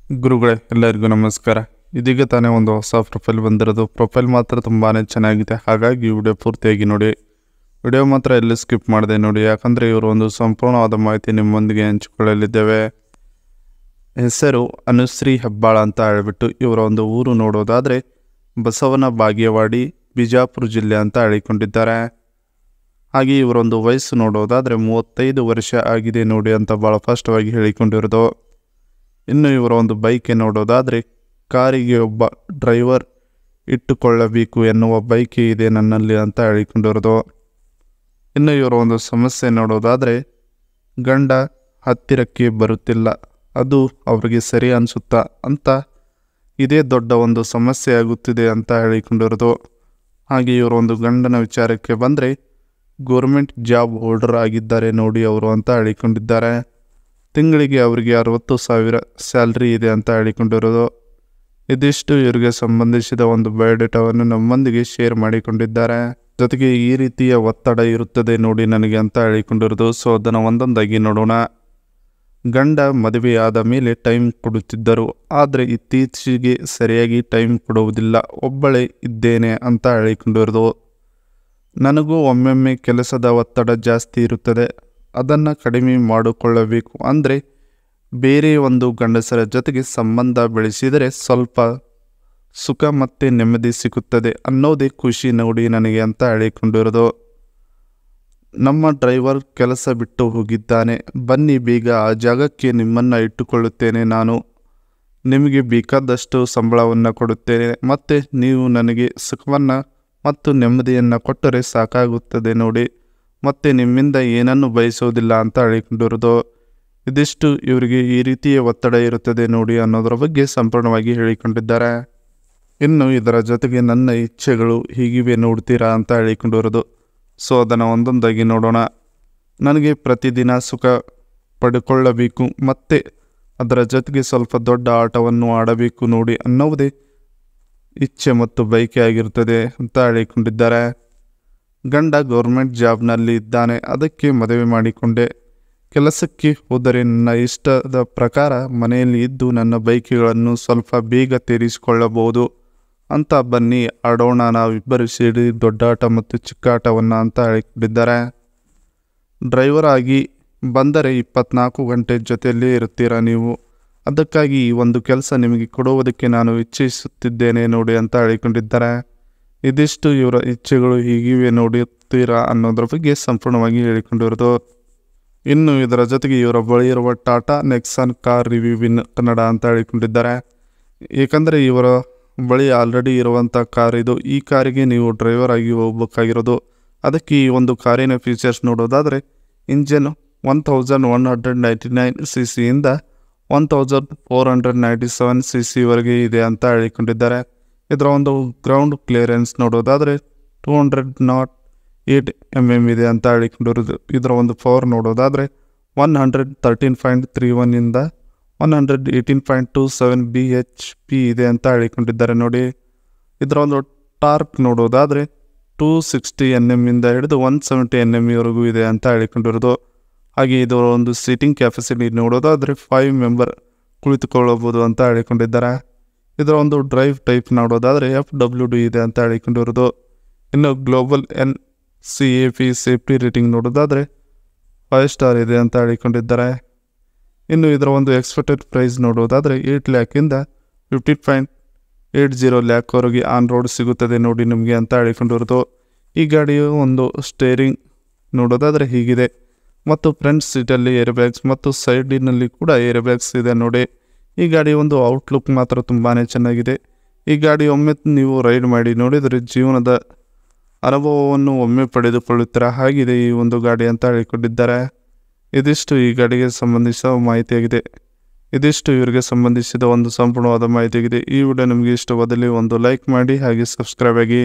ಗುರುಗಳೇ ಎಲ್ಲರಿಗೂ ನಮಸ್ಕಾರ. ಇದೀಗ ತಾನೇ ಒಂದು ಹೊಸ ಪ್ರೊಫೈಲ್ ಬಂದಿರೋದು. ಪ್ರೊಫೈಲ್ ಮಾತ್ರ ತುಂಬಾ ಚೆನ್ನಾಗಿದೆ, ಹಾಗಾಗಿ ವಿಡಿಯೋ ಪೂರ್ತಿಯಾಗಿ ನೋಡಿ. ವಿಡಿಯೋ ಮಾತ್ರ ಎಲ್ಲಿ ಸ್ಕಿಪ್ ಮಾಡಿದೆ ನೋಡಿ, ಯಾಕಂದರೆ ಇವರು ಒಂದು ಸಂಪೂರ್ಣವಾದ ಮಾಹಿತಿ ನಿಮ್ಮೊಂದಿಗೆ ಹಂಚಿಕೊಳ್ಳಲಿದ್ದೇವೆ. ಹೆಸರು ಅನುಶ್ರೀ ಹೆಬ್ಬಾಳ ಅಂತ ಹೇಳ್ಬಿಟ್ಟು ಇವರ ಒಂದು ಊರು ನೋಡೋದಾದರೆ ಬಸವನ ಬಾಗೇವಾಡಿ, ಬಿಜಾಪುರ ಜಿಲ್ಲೆ ಅಂತ ಹೇಳಿಕೊಂಡಿದ್ದಾರೆ. ಹಾಗೆ ಇವರೊಂದು ವಯಸ್ಸು ನೋಡೋದಾದರೆ 35 ವರ್ಷ ಆಗಿದೆ ನೋಡಿ ಅಂತ ಭಾಳ ಸ್ಪಷ್ಟವಾಗಿ ಹೇಳಿಕೊಂಡಿರೋದು. ಇನ್ನು ಇವರ ಒಂದು ಬೈಕ್ ನೋಡೋದಾದರೆ ಕಾರಿಗೆ ಒಬ್ಬ ಡ್ರೈವರ್ ಇಟ್ಟುಕೊಳ್ಳಬೇಕು ಎನ್ನುವ ಬೈಕ್ ಇದೆ ನನ್ನಲ್ಲಿ ಅಂತ ಹೇಳಿಕೊಂಡಿರೋದು. ಇನ್ನು ಇವರ ಒಂದು ಸಮಸ್ಯೆ ನೋಡೋದಾದರೆ ಗಂಡ ಹತ್ತಿರಕ್ಕೆ ಬರುತ್ತಿಲ್ಲ, ಅದು ಅವರಿಗೆ ಸರಿ ಅನಿಸುತ್ತಾ ಅಂತ ಇದೇ ದೊಡ್ಡ ಒಂದು ಸಮಸ್ಯೆ ಆಗುತ್ತಿದೆ ಅಂತ ಹೇಳಿಕೊಂಡಿರೋದು. ಹಾಗೆ ಇವರ ಒಂದು ಗಂಡನ ವಿಚಾರಕ್ಕೆ ಬಂದರೆ ಗೋರ್ಮೆಂಟ್ ಜಾಬ್ ಹೋಲ್ಡರ್ ಆಗಿದ್ದಾರೆ ನೋಡಿ ಅವರು ಅಂತ ಹೇಳಿಕೊಂಡಿದ್ದಾರೆ. ತಿಂಗಳಿಗೆ ಅವರಿಗೆ 60,000 ಸ್ಯಾಲ್ರಿ ಇದೆ ಅಂತ ಹೇಳಿಕೊಂಡಿರೋದು. ಇದಿಷ್ಟು ಇವರಿಗೆ ಸಂಬಂಧಿಸಿದ ಒಂದು ಬಯೋಡೇಟಾವನ್ನು ನಮ್ಮೊಂದಿಗೆ ಶೇರ್ ಮಾಡಿಕೊಂಡಿದ್ದಾರೆ. ಜೊತೆಗೆ ಈ ರೀತಿಯ ಒತ್ತಡ ಇರುತ್ತದೆ ನೋಡಿ ನನಗೆ ಅಂತ ಹೇಳಿಕೊಂಡಿರೋದು. ಸೊ ಅದನ್ನು ಒಂದೊಂದಾಗಿ ನೋಡೋಣ. ಗಂಡ ಮದುವೆಯಾದ ಮೇಲೆ ಟೈಮ್ ಕೊಡುತ್ತಿದ್ದರು, ಆದರೆ ಇತ್ತೀಚೆಗೆ ಸರಿಯಾಗಿ ಟೈಮ್ ಕೊಡುವುದಿಲ್ಲ, ಒಬ್ಬಳೇ ಇದ್ದೇನೆ ಅಂತ ಹೇಳಿಕೊಂಡಿರೋದು. ನನಗೂ ಒಮ್ಮೊಮ್ಮೆ ಕೆಲಸದ ಒತ್ತಡ ಜಾಸ್ತಿ ಇರುತ್ತದೆ, ಅದನ್ನು ಕಡಿಮೆ ಮಾಡಿಕೊಳ್ಳಬೇಕು. ಅಂದರೆ ಬೇರೆ ಒಂದು ಗಂಡಸರ ಜೊತೆಗೆ ಸಂಬಂಧ ಬೆಳೆಸಿದರೆ ಸ್ವಲ್ಪ ಸುಖ ಮತ್ತು ನೆಮ್ಮದಿ ಸಿಗುತ್ತದೆ ಅನ್ನೋದೇ ಖುಷಿ ನೋಡಿ ನನಗೆ ಅಂತ ಹೇಳಿಕೊಂಡಿರೋದು. ನಮ್ಮ ಡ್ರೈವರ್ ಕೆಲಸ ಬಿಟ್ಟು ಹೋಗಿದ್ದಾನೆ, ಬನ್ನಿ ಬೇಗ ಆ ಜಾಗಕ್ಕೆ ನಿಮ್ಮನ್ನು ಇಟ್ಟುಕೊಳ್ಳುತ್ತೇನೆ. ನಾನು ನಿಮಗೆ ಬೇಕಾದಷ್ಟು ಸಂಬಳವನ್ನು ಕೊಡುತ್ತೇನೆ ಮತ್ತು ನೀವು ನನಗೆ ಸುಖವನ್ನು ಮತ್ತು ನೆಮ್ಮದಿಯನ್ನು ಕೊಟ್ಟರೆ ಸಾಕಾಗುತ್ತದೆ ನೋಡಿ, ಮತ್ತು ನಿಮ್ಮಿಂದ ಏನನ್ನು ಬಯಸೋದಿಲ್ಲ ಅಂತ ಹೇಳಿಕೊಂಡಿರೋದು. ಇದಿಷ್ಟು ಇವರಿಗೆ ಈ ರೀತಿಯ ಒತ್ತಡ ಇರುತ್ತದೆ ನೋಡಿ ಅನ್ನೋದರ ಬಗ್ಗೆ ಸಂಪೂರ್ಣವಾಗಿ ಹೇಳಿಕೊಂಡಿದ್ದಾರೆ. ಇನ್ನು ಇದರ ಜೊತೆಗೆ ನನ್ನ ಇಚ್ಛೆಗಳು ಹೀಗಿವೆ ನೋಡ್ತೀರಾ ಅಂತ ಹೇಳಿಕೊಂಡಿರೋದು. ಸೊ ಅದನ್ನು ಒಂದೊಂದಾಗಿ ನೋಡೋಣ. ನನಗೆ ಪ್ರತಿದಿನ ಸುಖ ಪಡ್ಕೊಳ್ಳಬೇಕು ಮತ್ತು ಅದರ ಜೊತೆಗೆ ಸ್ವಲ್ಪ ದೊಡ್ಡ ಆಟವನ್ನು ಆಡಬೇಕು ನೋಡಿ ಅನ್ನೋದೇ ಇಚ್ಛೆ ಮತ್ತು ಬಯಕೆ ಆಗಿರುತ್ತದೆ ಅಂತ ಹೇಳಿಕೊಂಡಿದ್ದಾರೆ. ಗಂಡ ಗೌರ್ಮೆಂಟ್ ಜಾಬ್ನಲ್ಲಿ ಇದ್ದಾನೆ, ಅದಕ್ಕೆ ಮದುವೆ ಮಾಡಿಕೊಂಡೆ. ಕೆಲಸಕ್ಕೆ ಹೋದರೆ ನನ್ನ ಇಷ್ಟದ ಪ್ರಕಾರ ಮನೆಯಲ್ಲಿ ಇದ್ದು ನನ್ನ ಬೈಕೆಗಳನ್ನು ಸ್ವಲ್ಪ ಬೇಗ ತೀರಿಸಿಕೊಳ್ಳಬಹುದು ಅಂತ ಬನ್ನಿ ಆಡೋಣ, ನಾವಿಬ್ಬರು ಸೇರಿ ದೊಡ್ಡಾಟ ಮತ್ತು ಚಿಕ್ಕಾಟವನ್ನು ಅಂತ ಹೇಳಿಕೊಂಡಿದ್ದಾರೆ. ಡ್ರೈವರ್ ಆಗಿ ಬಂದರೆ 24 ಗಂಟೆ ಜೊತೆಯಲ್ಲೇ ಇರುತ್ತೀರಾ ನೀವು, ಅದಕ್ಕಾಗಿ ಈ ಒಂದು ಕೆಲಸ ನಿಮಗೆ ಕೊಡುವುದಕ್ಕೆ ನಾನು ಇಚ್ಛಿಸುತ್ತಿದ್ದೇನೆ ನೋಡಿ ಅಂತ ಹೇಳಿಕೊಂಡಿದ್ದಾರೆ. ಇದಿಷ್ಟು ಇವರ ಇಚ್ಛೆಗಳು ಹೀಗಿವೆ ನೋಡುತ್ತೀರಾ ಅನ್ನೋದ್ರ ಬಗ್ಗೆ ಸಂಪೂರ್ಣವಾಗಿ ಹೇಳಿಕೊಂಡಿರೋದು. ಇನ್ನು ಇದರ ಜೊತೆಗೆ ಇವರ ಬಳಿ ಇರುವ ಟಾಟಾ ನೆಕ್ಸಾನ್ ಕಾರ್ ರಿವ್ಯೂ ಇನ್ ಕನ್ನಡ ಅಂತ ಹೇಳಿಕೊಂಡಿದ್ದಾರೆ. ಏಕೆಂದರೆ ಇವರ ಬಳಿ ಆಲ್ರೆಡಿ ಇರುವಂಥ ಕಾರ್ ಇದು. ಈ ಕಾರಿಗೆ ನೀವು ಡ್ರೈವರ್ ಆಗಿ ಹೋಗಬೇಕಾಗಿರೋದು. ಅದಕ್ಕೆ ಈ ಒಂದು ಕಾರಿನ ಫೀಚರ್ಸ್ ನೋಡೋದಾದರೆ ಇಂಜಿನ್ 1199 cc ಇಂದ 1497 cc ಇದೆ ಅಂತ ಹೇಳಿಕೊಂಡಿದ್ದಾರೆ. ಇದರ ಒಂದು ಗ್ರೌಂಡ್ ಕ್ಲಿಯರೆನ್ಸ್ ನೋಡೋದಾದರೆ 208 mm ಇದೆ ಅಂತ ಹೇಳಿಕೊಂಡಿರೋದು. ಇದರ ಒಂದು ಪವರ್ ನೋಡೋದಾದರೆ 113.31 ಇಂದ 118.27 bhp ಇದೆ ಅಂತ ಹೇಳಿಕೊಂಡಿದ್ದಾರೆ ನೋಡಿ. ಇದರ ಒಂದು ಟಾರ್ಕ್ ನೋಡೋದಾದರೆ 260 Nm ಇಂದ ಹಿಡಿದು 170 Nm ಇದೆ ಅಂತ ಹೇಳಿಕೊಂಡಿರೋದು. ಹಾಗೆ ಇದರ ಒಂದು ಸೀಟಿಂಗ್ ಕೆಪಾಸಿಟಿ ನೋಡೋದಾದರೆ 5 ಮೆಂಬರ್ ಕುಳಿತುಕೊಳ್ಳಬಹುದು ಅಂತ ಹೇಳಿಕೊಂಡಿದ್ದಾರೆ. ಇದರ ಒಂದು ಡ್ರೈವ್ ಟೈಪ್ ನೋಡೋದಾದರೆ FWD ಇದೆ ಅಂತ ಹೇಳಿಕೊಂಡಿರೋದು. ಇನ್ನು ಗ್ಲೋಬಲ್ NCAP ಸೇಫ್ಟಿ ರೇಟಿಂಗ್ ನೋಡೋದಾದರೆ 5 ಸ್ಟಾರ್ ಇದೆ ಅಂತ ಹೇಳಿಕೊಂಡಿದ್ದಾರೆ. ಇನ್ನು ಇದರ ಒಂದು ಎಕ್ಸ್ಪೆಕ್ಟೆಡ್ ಪ್ರೈಸ್ ನೋಡೋದಾದರೆ 8 ಲ್ಯಾಕಿಂದ 15.80 ಲ್ಯಾಕ್ವರೆಗೆ ಆನ್ ರೋಡ್ ಸಿಗುತ್ತದೆ ನೋಡಿ ನಿಮಗೆ ಅಂತ ಹೇಳಿಕೊಂಡಿರೋದು. ಈ ಗಾಡಿಯು ಒಂದು ಸ್ಟೇರಿಂಗ್ ನೋಡೋದಾದರೆ ಹೀಗಿದೆ, ಮತ್ತು ಫ್ರಂಟ್ ಸೀಟಲ್ಲಿ ಏರ್ ಬ್ಯಾಗ್ಸ್ ಮತ್ತು ಸೈಡಿನಲ್ಲಿ ಕೂಡ ಏರ್ ಬ್ಯಾಗ್ಸ್ ಇದೆ ನೋಡಿ. ಈ ಗಾಡಿ ಒಂದು ಔಟ್ಲುಕ್ ಮಾತ್ರ ತುಂಬಾ ಚೆನ್ನಾಗಿದೆ. ಈ ಗಾಡಿ ಒಮ್ಮೆ ನೀವು ರೈಡ್ ಮಾಡಿ ನೋಡಿದರೆ ಜೀವನದ ಅನುಭವವನ್ನು ಒಮ್ಮೆ ಪಡೆದುಕೊಳ್ಳುತ್ತೀರ ಹಾಗಿದೆ ಈ ಒಂದು ಗಾಡಿ ಅಂತ ಹೇಳಿಕೊಂಡಿದ್ದಾರೆ. ಇದಿಷ್ಟು ಈ ಗಾಡಿಗೆ ಸಂಬಂಧಿಸಿದ ಮಾಹಿತಿಯಾಗಿದೆ. ಇದಿಷ್ಟು ಇವರಿಗೆ ಸಂಬಂಧಿಸಿದ ಒಂದು ಸಂಪೂರ್ಣವಾದ ಮಾಹಿತಿಯಾಗಿದೆ. ಈ ವಿಡಿಯೋ ನಿಮಗೆ ಇಷ್ಟವಾದಲ್ಲಿ ಒಂದು ಲೈಕ್ ಮಾಡಿ, ಹಾಗೆ ಸಬ್ಸ್ಕ್ರೈಬ್ ಆಗಿ.